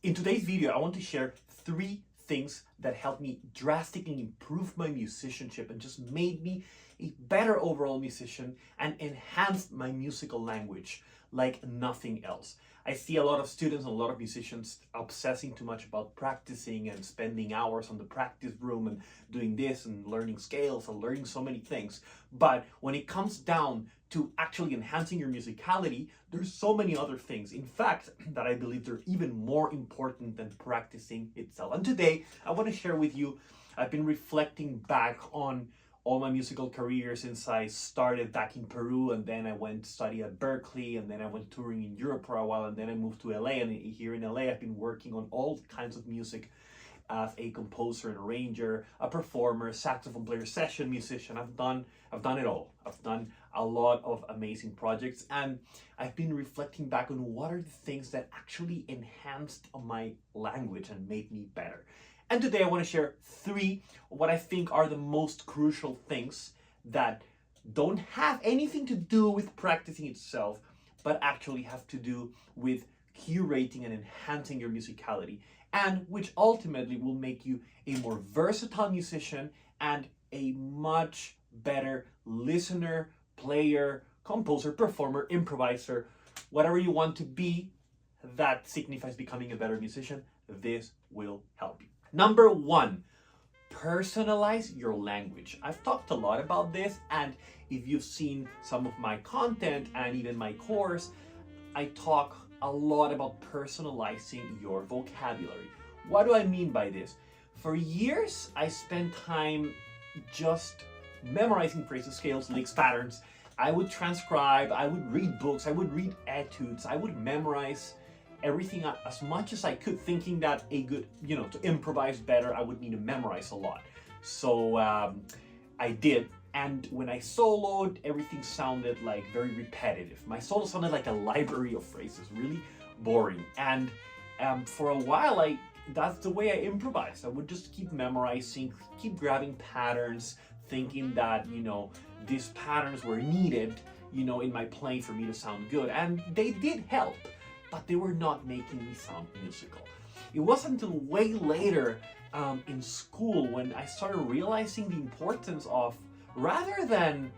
In today's video, I want to share 3 things that helped me drastically improve my musicianship and just made me a better overall musician and enhanced my musical language like nothing else. I see a lot of students and a lot of musicians obsessing too much about practicing and spending hours on the practice room and doing this and learning scales and learning so many things. But when it comes down to actually enhancing your musicality, there's so many other things, in fact, that I believe they're even more important than practicing itself. And today, I want to share with you, I've been reflecting back on all my musical career since I started back in Peru, and then I went to study at Berkeley, and then I went touring in Europe for a while, and then I moved to LA. And here in LA, I've been working on all kinds of music as a composer and arranger, a performer, saxophone player, session musician. I've done it all. I've done a lot of amazing projects, and I've been reflecting back on what are the things that actually enhanced my language and made me better. And today I want to share 3 what I think are the most crucial things that don't have anything to do with practicing itself, but actually have to do with curating and enhancing your musicality, and which ultimately will make you a more versatile musician and a much better listener, player, composer, performer, improviser, whatever you want to be that signifies becoming a better musician. This will help you. Number 1, personalize your language. I've talked a lot about this, and if you've seen some of my content and even my course, I talk a lot about personalizing your vocabulary. What do I mean by this? For years, I spent time just memorizing phrases, scales, licks, patterns. I would transcribe, I would read books, I would read etudes, I would memorize everything as much as I could, thinking that a good, to improvise better, I would need to memorize a lot. So I did. And when I soloed, everything sounded like very repetitive. My solo sounded like a library of phrases, really boring. And for a while, that's the way I improvised. I would just keep memorizing, keep grabbing patterns, thinking that, these patterns were needed, in my playing for me to sound good. And they did help, but they were not making me sound musical. It wasn't until way later in school when I started realizing the importance of, rather than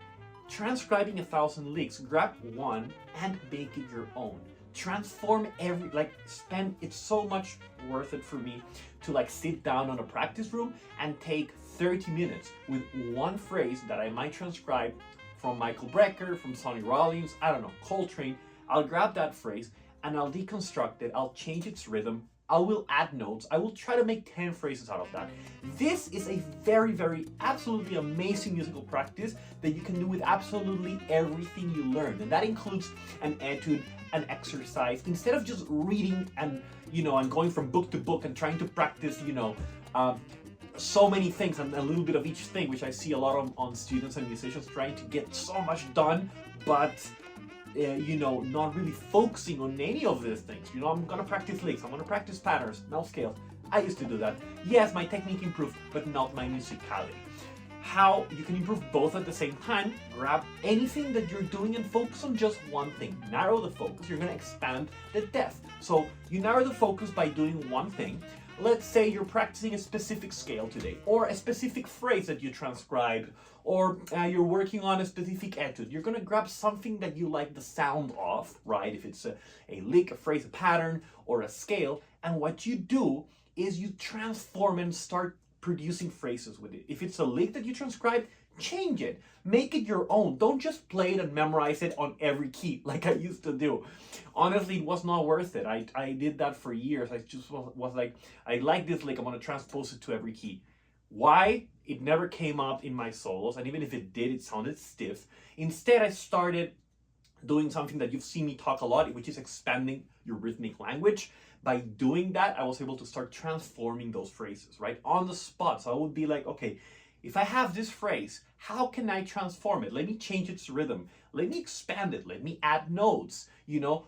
transcribing 1,000 licks, grab one and make it your own. Transform it's so much worth it for me to sit down on a practice room and take 30 minutes with one phrase that I might transcribe from Michael Brecker, from Sonny Rollins, I don't know, Coltrane. I'll grab that phrase and I'll deconstruct it, I'll change its rhythm, I will add notes, I will try to make 10 phrases out of that. This is a very, very, absolutely amazing musical practice that you can do with absolutely everything you learn. And that includes an etude, an exercise. Instead of just reading and, and going from book to book and trying to practice, so many things and a little bit of each thing, which I see a lot on students and musicians trying to get so much done, but not really focusing on any of these things. I'm gonna practice licks, I'm gonna practice patterns, now scales. I used to do that. Yes, my technique improved, but not my musicality. How you can improve both at the same time: grab anything that you're doing and focus on just one thing. Narrow the focus, you're gonna expand the depth. So you narrow the focus by doing one thing. Let's say you're practicing a specific scale today, or a specific phrase that you transcribed, or you're working on a specific etude. You're gonna grab something that you like the sound of, right? If it's a lick, a phrase, a pattern, or a scale, and what you do is you transform and start producing phrases with it. If it's a lick that you transcribe, change it, make it your own. Don't just play it and memorize it on every key like I used to do. Honestly, it was not worth it. I did that for years. I just was like, I like this lick, I'm gonna transpose it to every key. Why? It never came up in my solos, and even if it did, it sounded stiff. Instead, I started doing something that you've seen me talk a lot, which is expanding your rhythmic language. By doing that, I was able to start transforming those phrases, right? On the spot. So I would be like, okay, if I have this phrase, how can I transform it? Let me change its rhythm. Let me expand it. Let me add notes.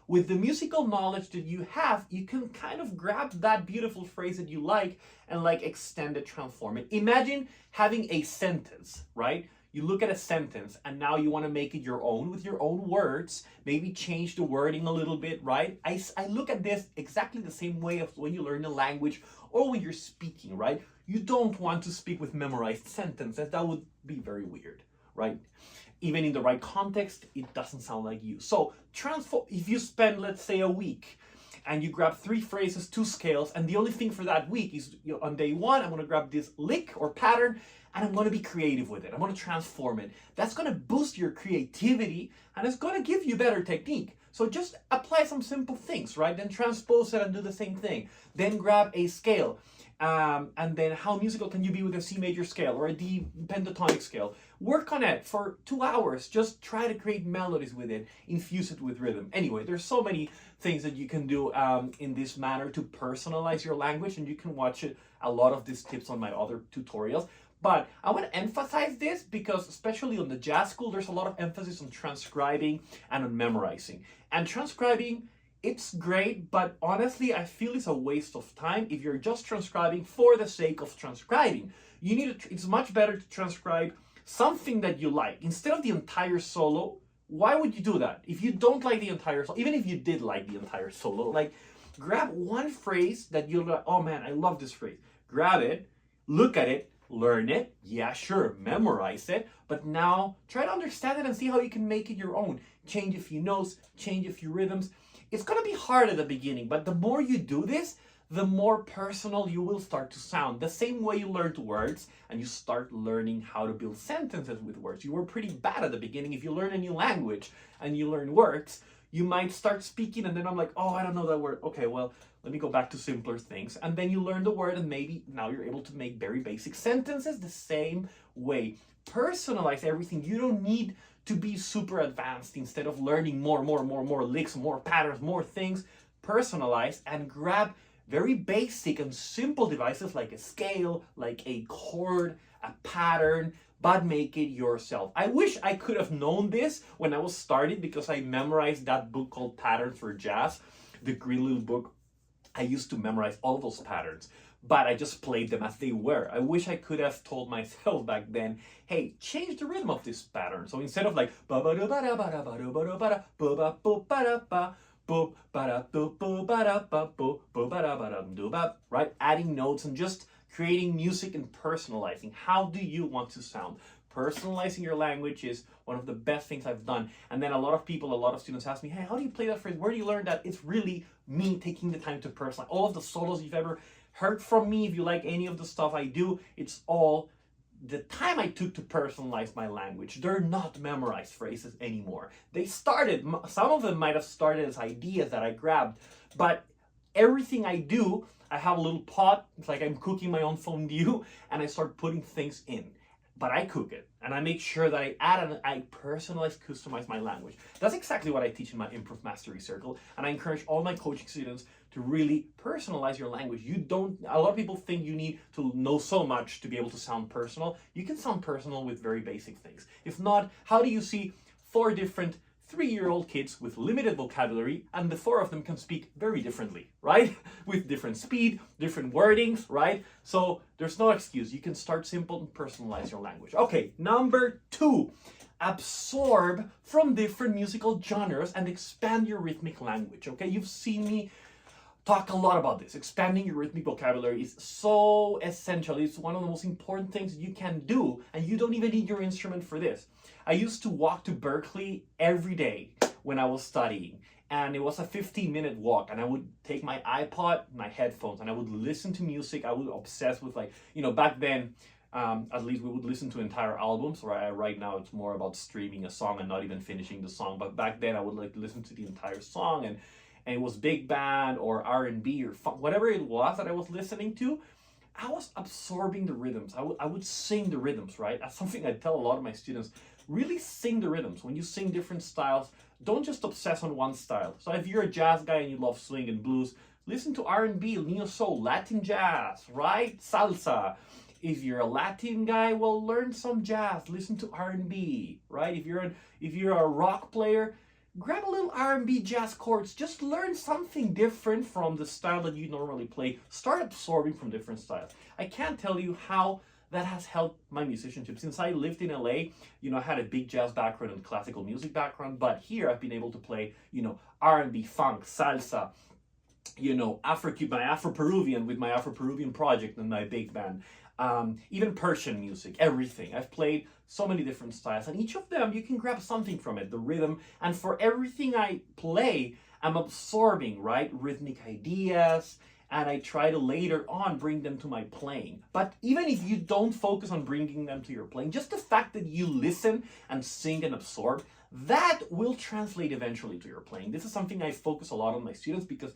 With the musical knowledge that you have, you can kind of grab that beautiful phrase that you like and extend it, transform it. Imagine having a sentence, right? you look at a sentence and now you want to make it your own with your own words, maybe change the wording a little bit, right? I look at this exactly the same way of when you learn a language or when you're speaking, right? You don't want to speak with memorized sentences. That would be very weird, right? Even in the right context, it doesn't sound like you. So transform, if you spend, let's say, a week and you grab 3 phrases, 2 scales, and the only thing for that week is, you know, on day 1, I'm gonna grab this lick or pattern and I'm gonna be creative with it. I'm gonna transform it. That's gonna boost your creativity and it's gonna give you better technique. So just apply some simple things, right? Then transpose it and do the same thing. Then grab a scale. And then how musical can you be with a C major scale or a D pentatonic scale? Work on it for 2 hours. Just try to create melodies with it. Infuse it with rhythm. Anyway, there's so many things that you can do in this manner to personalize your language, and you can watch a lot of these tips on my other tutorials. But I want to emphasize this because especially on the jazz school, there's a lot of emphasis on transcribing and on memorizing. And transcribing, it's great, but honestly, I feel it's a waste of time if you're just transcribing for the sake of transcribing. You need to, it's much better to transcribe something that you like. Instead of the entire solo, why would you do that? If you don't like the entire solo, even if you did like the entire solo, like grab one phrase that you're like, oh man, I love this phrase. Grab it, look at it, learn it, yeah, sure, memorize it, but now try to understand it and see how you can make it your own. Change a few notes, change a few rhythms. It's going to be hard at the beginning, but the more you do this, the more personal you will start to sound. The same way you learned words and you start learning how to build sentences with words. You were pretty bad at the beginning. If you learn a new language and you learn words, you might start speaking and then I'm like, oh, I don't know that word. Okay, well, let me go back to simpler things. And then you learn the word and maybe now you're able to make very basic sentences the same way. Personalize everything. You don't need to be super advanced. Instead of learning more licks, more patterns, more things, personalize and grab very basic and simple devices like a scale, like a chord, a pattern, but make it yourself. I wish I could have known this when I was started because I memorized that book called Patterns for Jazz, the green little book. I used to memorize all those patterns, but I just played them as they were. I wish I could have told myself back then, hey, change the rhythm of this pattern. So instead of like right, adding notes and just creating music and personalizing. How do you want to sound? Personalizing your language is one of the best things I've done. And then a lot of students ask me, hey, how do you play that phrase? Where do you learn that? It's really me taking the time to personalize. All of the solos you've ever heard from me, if you like any of the stuff I do, it's all the time I took to personalize my language. They're not memorized phrases anymore. They started, some of them might have started as ideas that I grabbed, but everything I do, I have a little pot. It's like I'm cooking my own fondue and I start putting things in. But I cook it and I make sure that I add and I personalize, customize my language. That's exactly what I teach in my Improv Mastery Circle. And I encourage all my coaching students to really personalize your language. A lot of people think you need to know so much to be able to sound personal. You can sound personal with very basic things. If not, how do you see 4 different 3-year-old kids with limited vocabulary and the 4 of them can speak very differently, right? With different speed, different wordings, right? So there's no excuse. You can start simple and personalize your language. Okay, number 2, absorb from different musical genres and expand your rhythmic language, okay? You've seen me talk a lot about this. Expanding your rhythmic vocabulary is so essential. It's one of the most important things you can do, and you don't even need your instrument for this. I used to walk to Berkeley every day when I was studying, and it was a 15-minute walk, and I would take my iPod, my headphones, and I would listen to music. I would obsess with, like, you know, back then, at least we would listen to entire albums. Right now it's more about streaming a song and not even finishing the song, but back then I would like listen to the entire song, and it was big band or R&B or funk, whatever it was that I was listening to, I was absorbing the rhythms. I would sing the rhythms, right? That's something I tell a lot of my students. Really sing the rhythms. When you sing different styles, don't just obsess on one style. So if you're a jazz guy and you love swing and blues, listen to R&B, neo soul, Latin jazz, right? Salsa. If you're a Latin guy, well, learn some jazz. Listen to R&B, right? If you're a rock player, grab a little R&B jazz chords. Just learn something different from the style that you normally play. Start absorbing from different styles. I can't tell you how that has helped my musicianship. Since I lived in LA, I had a big jazz background and classical music background, but here I've been able to play, R&B, funk, salsa, my Afro-Peruvian with my Afro-Peruvian project and my big band, even Persian music, everything. I've played so many different styles, and each of them you can grab something from it, the rhythm, and for everything I play, I'm absorbing, right, rhythmic ideas, and I try to later on bring them to my playing. But even if you don't focus on bringing them to your playing, just the fact that you listen and sing and absorb, that will translate eventually to your playing. This is something I focus a lot on my students, because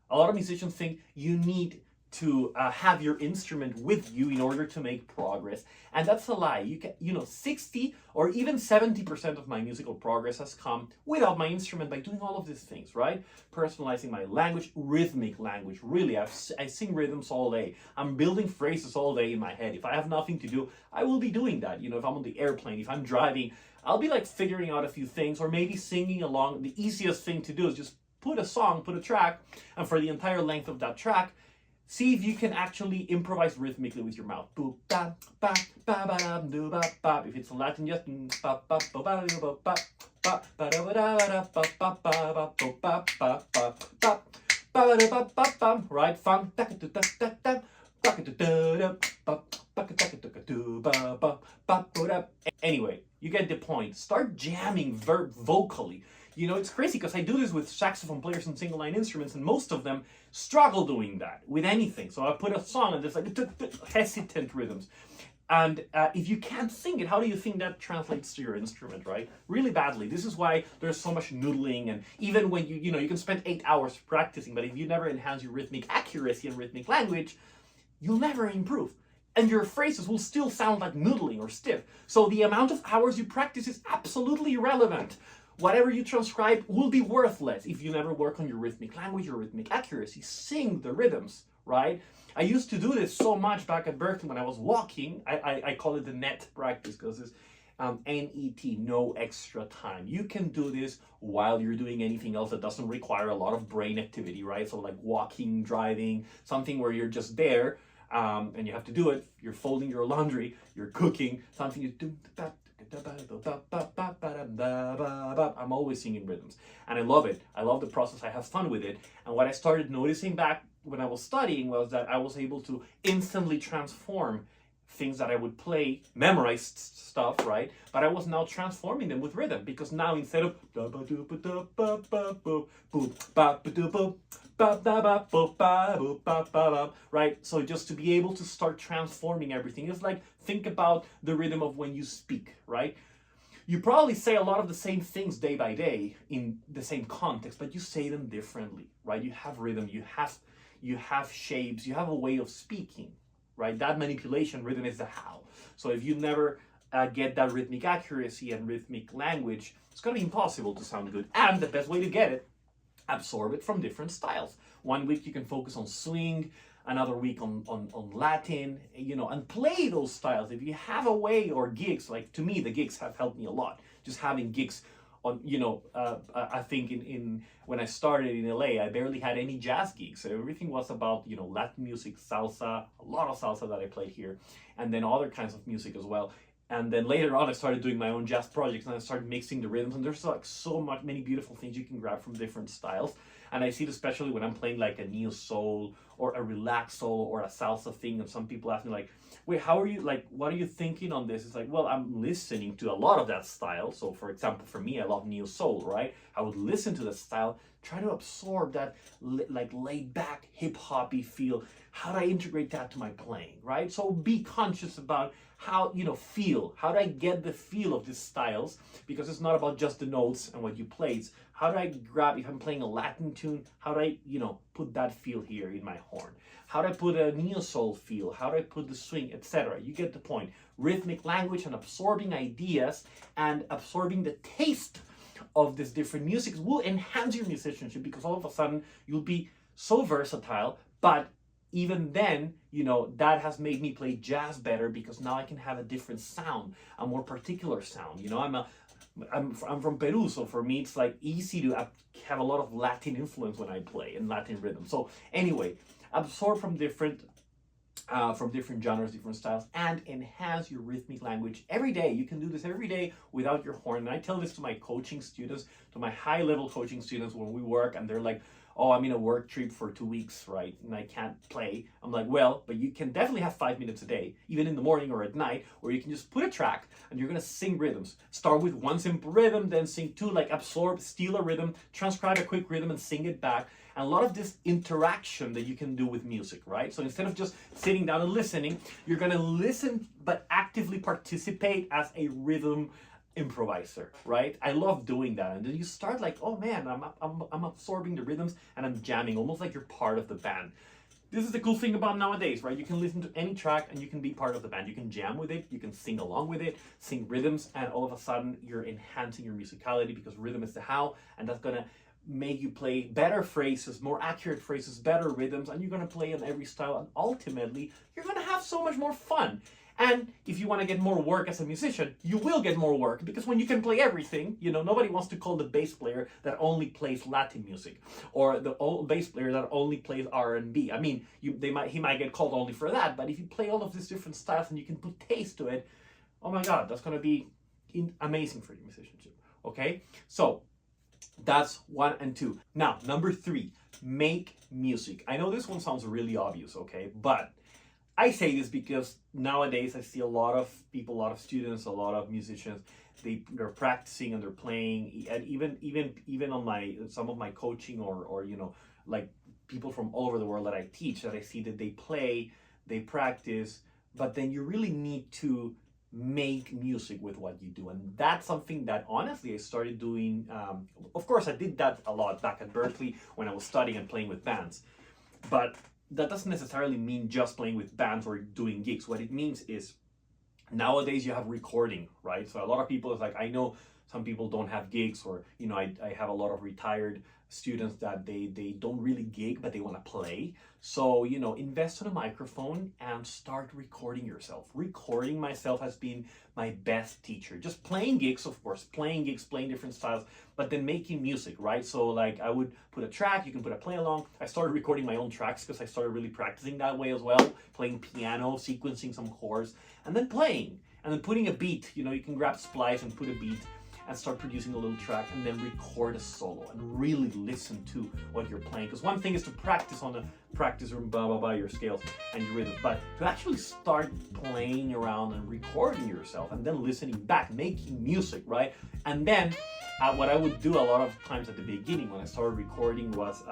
a lot of musicians think you need to have your instrument with you in order to make progress, and that's a lie. 60 or even 70% of my musical progress has come without my instrument, by doing all of these things, right? Personalizing my language, rhythmic language. Really, I sing rhythms all day. I'm building phrases all day in my head. If I have nothing to do, I will be doing that. If I'm on the airplane, if I'm driving, I'll be like figuring out a few things, or maybe singing along. The easiest thing to do is just put a track, and for the entire length of that track, see if you can actually improvise rhythmically with your mouth. Boop, ba, ba, ba, ba, da, do, ba, ba. If it's Latin, just ba, ba, ba, ba, ba, ba, ba, ba, ba, da, ba, da, ba, ba, ba, ba, ba, ba, ba, ba, ba, ba, da, ba, ba, ba, right? Fun. Anyway, you get the point. Start jamming vocally. It's crazy because I do this with saxophone players and single line instruments, and most of them struggle doing that with anything. So I put a song and there's like hesitant rhythms. And if you can't sing it, how do you think that translates to your instrument, right? Really badly. This is why there's so much noodling, and even when you can spend 8 hours practicing, but if you never enhance your rhythmic accuracy and rhythmic language, you'll never improve. And your phrases will still sound like noodling or stiff. So the amount of hours you practice is absolutely irrelevant. Whatever you transcribe will be worthless if you never work on your rhythmic language or rhythmic accuracy. Sing the rhythms, right? I used to do this so much back at Berkeley when I was walking. I call it the net practice, because it's NET, no extra time. You can do this while you're doing anything else that doesn't require a lot of brain activity, right? So like walking, driving, something where you're just there, and you have to do it. You're folding your laundry, you're cooking, something you do. I'm always singing rhythms, and I love it. I love the process. I have fun with it. And what I started noticing back when I was studying was that I was able to instantly transform things that I would play, memorized stuff, right? But I was now transforming them with rhythm, because now instead of right? So just to be able to start transforming everything, it's like, think about the rhythm of when you speak, right? You probably say a lot of the same things day by day in the same context, but you say them differently, right? You have rhythm, you have shapes, you have a way of speaking, right? That manipulation, rhythm is the how. So if you never get that rhythmic accuracy and rhythmic language, it's going to be impossible to sound good. And the best way to get it, absorb it from different styles. One week you can focus on swing, another week on Latin, and play those styles. If you have a way, or gigs, like to me, the gigs have helped me a lot. Just having gigs on, I think in when I started in LA, I barely had any jazz gigs. So everything was about, Latin music, salsa, a lot of salsa that I played here, and then other kinds of music as well. And then later on, I started doing my own jazz projects, and I started mixing the rhythms, and there's like many beautiful things you can grab from different styles. And I see it especially when I'm playing like a neo soul or a relaxed soul or a salsa thing, and some people ask me like, wait, how are you, like, what are you thinking on this? It's like, well, I'm listening to a lot of that style. So for example, for me, I love neo soul, right? I would listen to the style, try to absorb that like laid back hip hoppy feel. How do I integrate that to my playing, right? So be conscious about how, feel. How do I get the feel of these styles? Because it's not about just the notes and what you play. It's how do I grab, if I'm playing a Latin tune, how do I, put that feel here in my horn? How do I put a neo soul feel? How do I put the swing, etc.? You get the point. Rhythmic language and absorbing ideas and absorbing the taste of these different musics will enhance your musicianship, because all of a sudden you'll be so versatile. But even then, that has made me play jazz better, because now I can have a different sound, a more particular sound. I'm from Peru, so for me it's like easy to have a lot of Latin influence when I play, and Latin rhythm. So anyway, absorb from different from different genres, different styles, and enhance your rhythmic language every day. You can do this every day without your horn. And I tell this to my coaching students, to my high-level coaching students when we work, and they're like, oh, I'm in a work trip for 2 weeks, right? And I can't play. I'm like, well, but you can definitely have 5 minutes a day, even in the morning or at night, where you can just put a track and you're gonna sing rhythms. Start with one simple rhythm, then sing two, like absorb, steal a rhythm, transcribe a quick rhythm and sing it back. And a lot of this interaction that you can do with music, right? So instead of just sitting down and listening, you're gonna listen but actively participate as a rhythm improviser, right? I love doing that. And then you start like, oh man, I'm absorbing the rhythms and I'm jamming, almost like you're part of the band. This is the cool thing about nowadays, right? You can listen to any track and you can be part of the band. You can jam with it, you can sing along with it, sing rhythms, and all of a sudden you're enhancing your musicality, because rhythm is the how, and that's gonna make you play better phrases, more accurate phrases, better rhythms, and you're gonna play in every style, and ultimately you're gonna have so much more fun. And if you want to get more work as a musician, you will get more work, because when you can play everything, you know, nobody wants to call the bass player that only plays Latin music, or the bass player that only plays R&B. I mean, he might get called only for that, but if you play all of these different styles and you can put taste to it, oh my God, that's going to be amazing for your musicianship. Okay, so that's 1 and 2. Now, number 3, make music. I know this one sounds really obvious, okay, but I say this because nowadays I see a lot of people, a lot of students, a lot of musicians. They're practicing and they're playing, and even on some of my coaching or you know, like people from all over the world that I teach, that I see that they play, they practice, but then you really need to make music with what you do. And that's something that honestly I started doing. Of course, I did that a lot back at Berkeley when I was studying and playing with bands, but that doesn't necessarily mean just playing with bands or doing gigs. What it means is nowadays you have recording, right? So a lot of people is like, I know some people don't have gigs, or, you know, I have a lot of retired students that they don't really gig, but they want to play. So, you know, invest in a microphone and start recording yourself. Recording myself has been my best teacher. Just playing gigs, of course, playing gigs, playing different styles, but then making music, right? So like I would put a track, you can put a play along. I started recording my own tracks because I started really practicing that way as well, playing piano, sequencing some chords, and then playing, and then putting a beat. You know, you can grab Splice and put a beat and start producing a little track, and then record a solo and really listen to what you're playing. Because one thing is to practice on the practice room, blah, blah, blah, your scales and your rhythm, but to actually start playing around and recording yourself and then listening back, making music, right? And then what I would do a lot of times at the beginning when I started recording was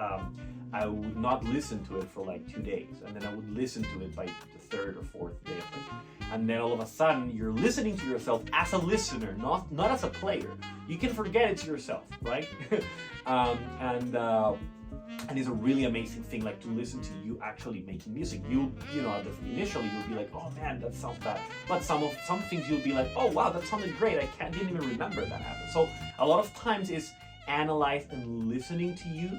I would not listen to it for like 2 days, and then I would listen to it by the 3rd or 4th day of it. And then all of a sudden you're listening to yourself as a listener, not as a player. You can forget it's yourself, right? And it's a really amazing thing, like to listen to you actually making music. You know, initially you'll be like, oh man, that sounds bad. But some things you'll be like, oh wow, that sounded great. Didn't even remember that happened. So a lot of times is analyze and listening to you.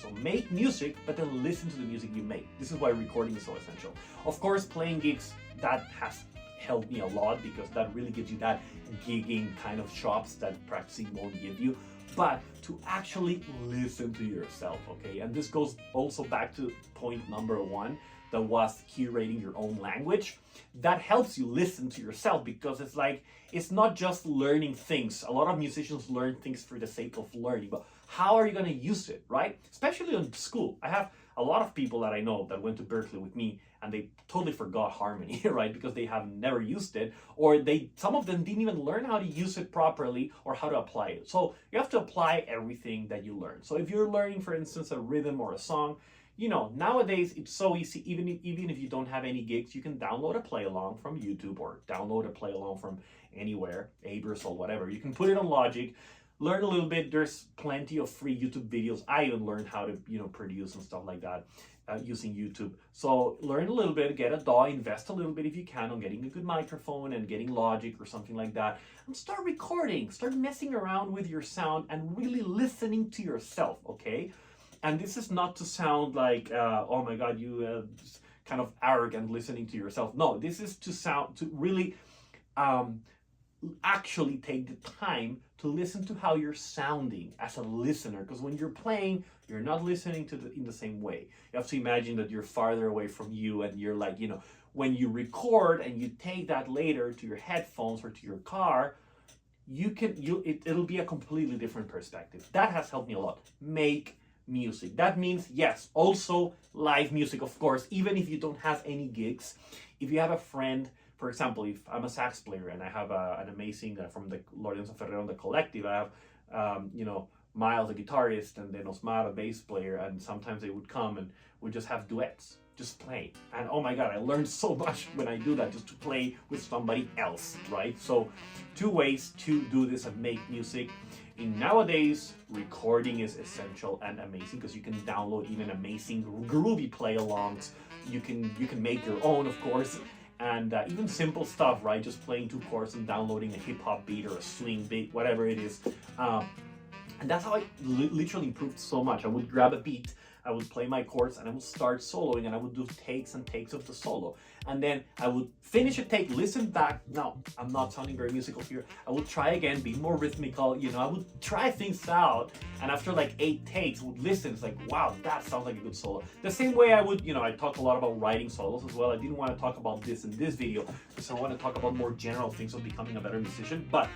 So make music, but then listen to the music you make. This is why recording is so essential. Of course, playing gigs, that has helped me a lot, because that really gives you that gigging kind of chops that practicing won't give you. But to actually listen to yourself, okay? And this goes also back to point number 1, that was curating your own language. That helps you listen to yourself, because it's like, it's not just learning things. A lot of musicians learn things for the sake of learning, but how are you going to use it, right? Especially in school. I have a lot of people that I know that went to Berkeley with me and they totally forgot harmony, right? Because they have never used it, or some of them didn't even learn how to use it properly or how to apply it. So you have to apply everything that you learn. So if you're learning, for instance, a rhythm or a song, you know, nowadays it's so easy. Even if you don't have any gigs, you can download a play along from YouTube, or download a play along from anywhere, Abers or whatever. You can put it on Logic, learn a little bit. There's plenty of free YouTube videos. I even learned how to, you know, produce and stuff like that using YouTube. So learn a little bit, get a DAW, invest a little bit if you can on getting a good microphone and getting Logic or something like that, and start recording, start messing around with your sound and really listening to yourself, okay? And this is not to sound like, oh my God, you kind of arrogant listening to yourself. No, this is to really actually take the time to listen to how you're sounding as a listener, because when you're playing, you're not listening to in the same way. You have to imagine that you're farther away from you, and you're like, when you record and you take that later to your headphones or to your car, it'll be a completely different perspective. That has helped me a lot. Make music. That means, yes, also live music, of course, even if you don't have any gigs. If you have a friend, for example, if I'm a sax player and I have an amazing, from the Lorenzo Ferrero and the collective, I have, Miles, the guitarist, and then Osmar, a bass player, and sometimes they would come and we just have duets, just play. And oh my God, I learned so much when I do that, just to play with somebody else, right? So 2 ways to do this and make music. In nowadays, recording is essential and amazing, because you can download even amazing groovy play-alongs. You can make your own, of course. And even simple stuff, right? Just playing 2 chords and downloading a hip hop beat or a swing beat, whatever it is. And that's how I literally improved so much. I would grab a beat, I would play my chords, and I would start soloing, and I would do takes and takes of the solo. And then I would finish a take, listen back. Now, I'm not sounding very musical here. I would try again, be more rhythmical, I would try things out. And after like 8 takes, would listen. It's like, wow, that sounds like a good solo. The same way I would, I talk a lot about writing solos as well. I didn't want to talk about this in this video, because I want to talk about more general things of becoming a better musician. But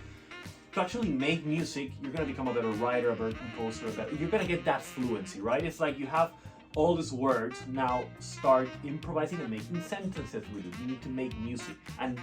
to actually make music, you're going to become a better writer, a better composer, you're going to get that fluency, right? It's like you have all these words, now start improvising and making sentences with it. You need to make music. And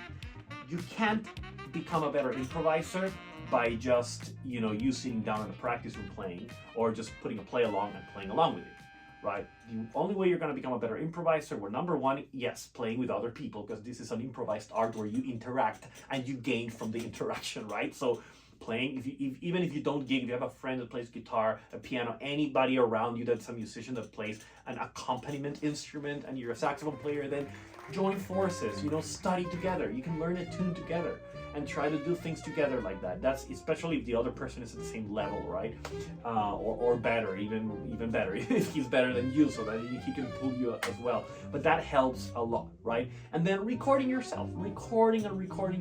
you can't become a better improviser by just, you sitting down in a practice room playing, or just putting a play along and playing along with it, right? The only way you're going to become a better improviser, well, number one, yes, playing with other people, because this is an improvised art where you interact and you gain from the interaction, right? So playing, even if you don't gig, if you have a friend that plays guitar, a piano, anybody around you that's a musician that plays an accompaniment instrument, and you're a saxophone player, then join forces, study together. You can learn a tune together and try to do things together like that. That's especially if the other person is at the same level, right? Or better, even better, if he's better than you, so that he can pull you up as well. But that helps a lot, right? And then recording yourself, recording,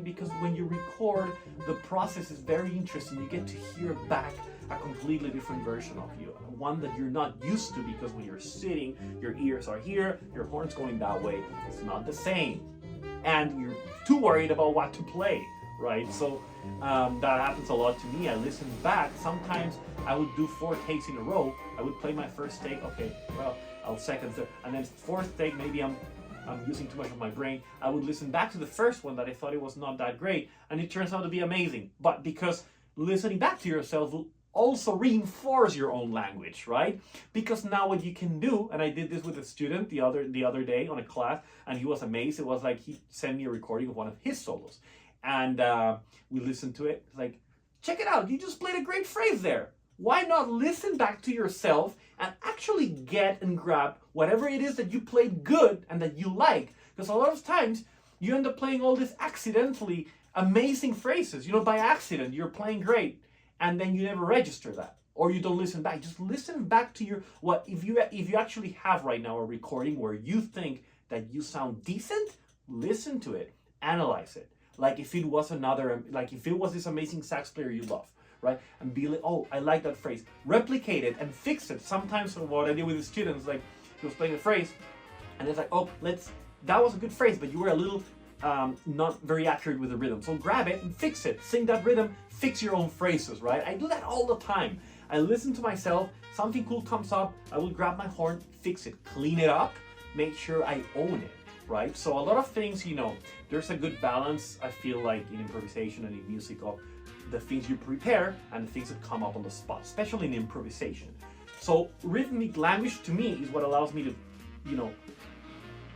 because when you record, the process is very interesting. You get to hear back a completely different version of you, one that you're not used to, because when you're sitting, your ears are here, your horn's going that way. It's not the same, and you're too worried about what to play, right? So that happens a lot to me. I listen back. Sometimes I would do 4 takes in a row. I would play my first take, okay, well, I'll second, third, and then 4th take, maybe I'm using too much of my brain. I would listen back to the first one that I thought it was not that great, and it turns out to be amazing. But because listening back to yourself will also reinforce your own language, right? Because now what you can do, and I did this with a student the other day on a class, and he was amazed. It was like he sent me a recording of one of his solos, and we listened to it. It's like, check it out, you just played a great phrase there. Why not listen back to yourself and actually get and grab whatever it is that you played good and that you like? Because a lot of times you end up playing all these accidentally amazing phrases, by accident. You're playing great, and then you never register that, or you don't listen back. Just listen back to if you actually have right now a recording where you think that you sound decent, listen to it, analyze it. Like if it was this amazing sax player you love, right? And be like, oh, I like that phrase. Replicate it and fix it. Sometimes what I did with the students, like he was playing a phrase, and it's like, oh, that was a good phrase, but you were a little not very accurate with the rhythm. So grab it and fix it. Sing that rhythm, fix your own phrases, right? I do that all the time. I listen to myself, something cool comes up, I will grab my horn, fix it, clean it up, make sure I own it, right? So a lot of things, there's a good balance, I feel like, in improvisation and in music, of the things you prepare and the things that come up on the spot, especially in improvisation. So rhythmic language to me is what allows me to,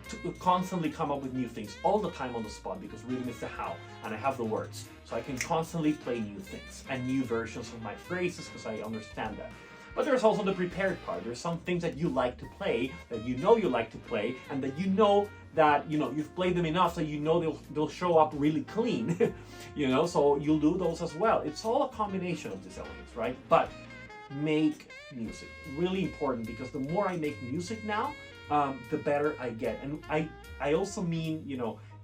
to constantly come up with new things all the time on the spot, because rhythm is the how, and I have the words. So I can constantly play new things and new versions of my phrases, because I understand that. But there's also the prepared part. There's some things that you like to play, that you like to play, and that that you've played them enough, so they'll show up really clean. So you'll do those as well. It's all a combination of these elements, right? But make music, really important, because the more I make music now, the better I get. And I also mean,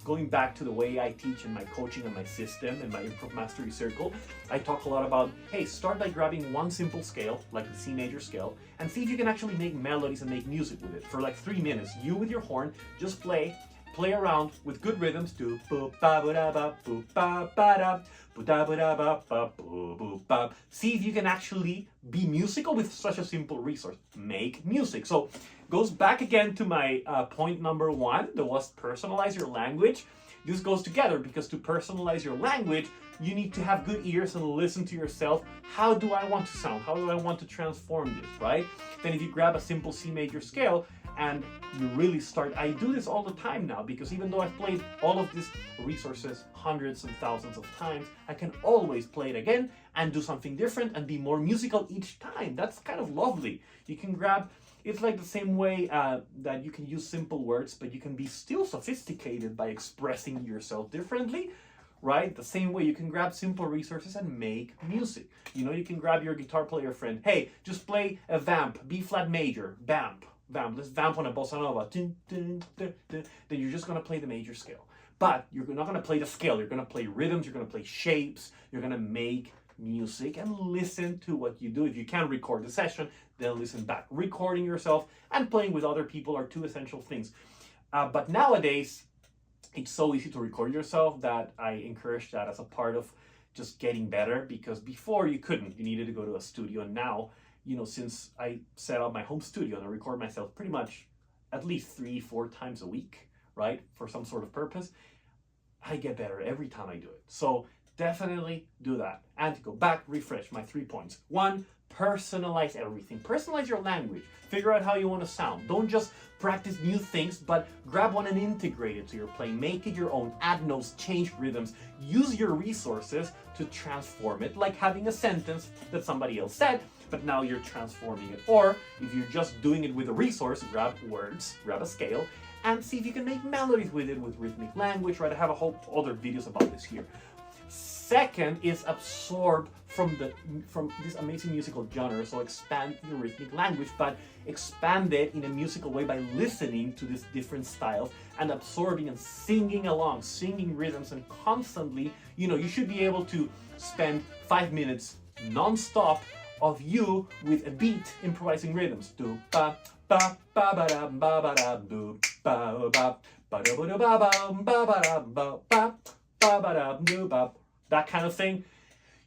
going back to the way I teach in my coaching and my system and my Improv Mastery Circle, I talk a lot about, hey, start by grabbing one simple scale, like the C major scale, and see if you can actually make melodies and make music with it for like 3 minutes. You with your horn, just play around with good rhythms. Do boop ba ba da ba boop ba ba da boop da ba da ba ba boop boop ba. See if you can actually be musical with such a simple resource. Make music. So goes back again to my point number 1. That was personalize your language. This goes together because to personalize your language, you need to have good ears and listen to yourself. How do I want to sound? How do I want to transform this, right? Then if you grab a simple C major scale and you really start, I do this all the time now because even though I've played all of these resources hundreds and thousands of times, I can always play it again and do something different and be more musical each time. That's kind of lovely. You can grab, it's like the same way that you can use simple words, but you can be still sophisticated by expressing yourself differently, right? The same way you can grab simple resources and make music. You know, you can grab your guitar player friend. Hey, just play a vamp, B flat major, vamp. Let's vamp on a bossa nova. Dun, dun, dun, dun. Then you're just going to play the major scale. But you're not going to play the scale. You're going to play rhythms. You're going to play shapes. You're going to make music and listen to what you do. If you can't record the session, then listen back. Recording yourself and playing with other people are two essential things. But nowadays, it's so easy to record yourself that I encourage that as a part of just getting better, because before you couldn't. You needed to go to a studio. And now, you know, since I set up my home studio and I record myself pretty much at least 3-4 times a week, right, for some sort of purpose, I get better every time I do it. So definitely do that. And to go back, refresh my 3 points. 1, personalize everything. Personalize your language. Figure out how you want to sound. Don't just practice new things, but grab one and integrate it to your playing. Make it your own. Add notes, change rhythms. Use your resources to transform it, like having a sentence that somebody else said, but now you're transforming it. Or if you're just doing it with a resource, grab words, grab a scale, and see if you can make melodies with it with rhythmic language, right? I have a whole other videos about this here. Second is absorb from this amazing musical genre. So expand your rhythmic language, but expand it in a musical way by listening to these different styles and absorbing and singing along, singing rhythms, and constantly, you know, you should be able to spend 5 minutes non-stop of you with a beat improvising rhythms. Do ba ba ba ba da ba ba da do ba ba ba da ba da ba ba ba da ba ba ba ba da do ba. That kind of thing.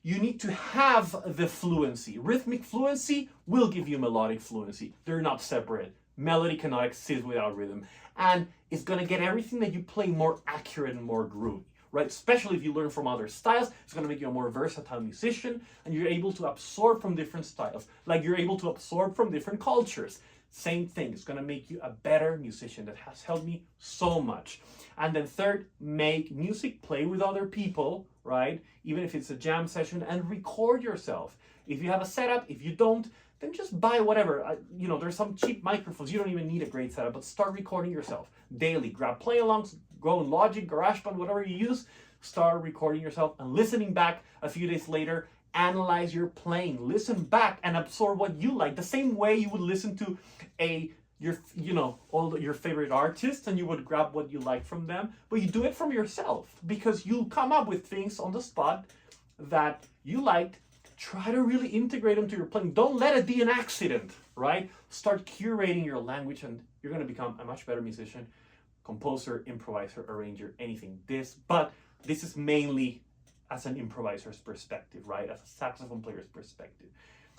You need to have the fluency. Rhythmic fluency will give you melodic fluency. They're not separate. Melody cannot exist without rhythm. And it's going to get everything that you play more accurate and more groovy, right? Especially if you learn from other styles, it's going to make you a more versatile musician, and you're able to absorb from different styles. Like you're able to absorb from different cultures. Same thing. It's going to make you a better musician. That has helped me so much. And then third, make music, play with other people, right? Even if it's a jam session, and record yourself. If you have a setup, if you don't, then just buy whatever. You know, there's some cheap microphones. You don't even need a great setup, but start recording yourself daily. Grab play-alongs, go in Logic, GarageBand, whatever you use. Start recording yourself and listening back a few days later. Analyze your playing. Listen back and absorb what you like. The same way you would listen to your favorite artists, and you would grab what you like from them, but you do it from yourself because you'll come up with things on the spot that you liked. Try to really integrate them to your playing. Don't let it be an accident, right? Start curating your language and you're going to become a much better musician, composer, improviser, arranger, anything. But this is mainly as an improviser's perspective, right? As a saxophone player's perspective.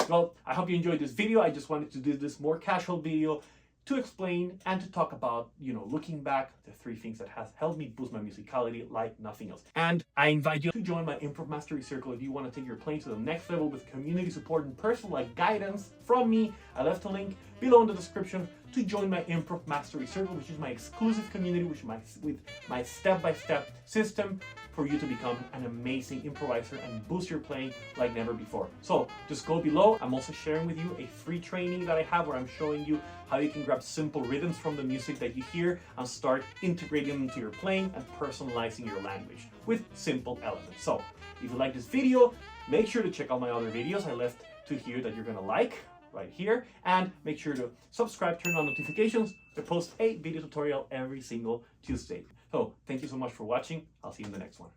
Well, I hope you enjoyed this video. I just wanted to do this more casual video to explain and to talk about, you know, looking back, the 3 things that has helped me boost my musicality like nothing else. And I invite you to join my Improv Mastery Circle if you want to take your playing to the next level with community support and personal guidance from me. I left a link below in the description to join my Improv Mastery Circle, which is my exclusive community, with my step-by-step system for you to become an amazing improviser and boost your playing like never before. So just go below. I'm also sharing with you a free training that I have where I'm showing you how you can grab simple rhythms from the music that you hear and start integrating them into your playing and personalizing your language with simple elements. So if you like this video, make sure to check out my other videos I left to here that you're gonna like right here, and make sure to subscribe, turn on notifications. I post a video tutorial every single Tuesday. So thank you so much for watching. I'll see you in the next one.